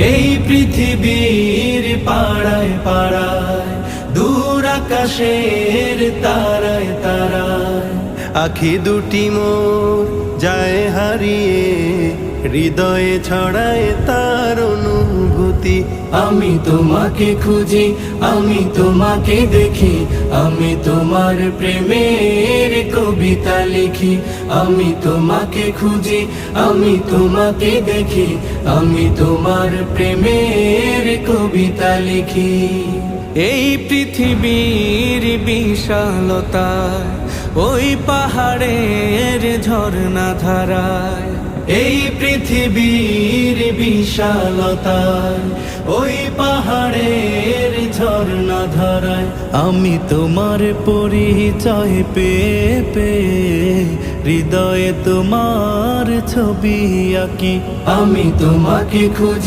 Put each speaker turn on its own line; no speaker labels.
এই পৃথিবীর পাড়ায় পাড়ায়, দূর আকাশের তারায় তারায়, আখি দুটি মোর যায় হারিয়ে, হৃদয়ে ছড়ায় তার অনুভূতি। আমি তোমাকে খুঁজি, আমি তোমাকে দেখি, আমি তোমার প্রেমের কবিতা লিখি। আমি তোমাকে খুঁজি, আমি তোমাকে দেখি, আমি তোমার প্রেমের কবিতা লিখি। এই পৃথিবীর বিশালতায়, ওই পাহাড়ের ঝর্ণা ধারায়, এই পৃথিবীর বিশালতায়, ওই পাহাড়ের ঝর্ণা ধারায়, আমি তোমার পরিচয় পেয়ে পেয়ে, হৃদয়ে তোমার ছবি আঁকি। আমি তোমাকে খুঁজি।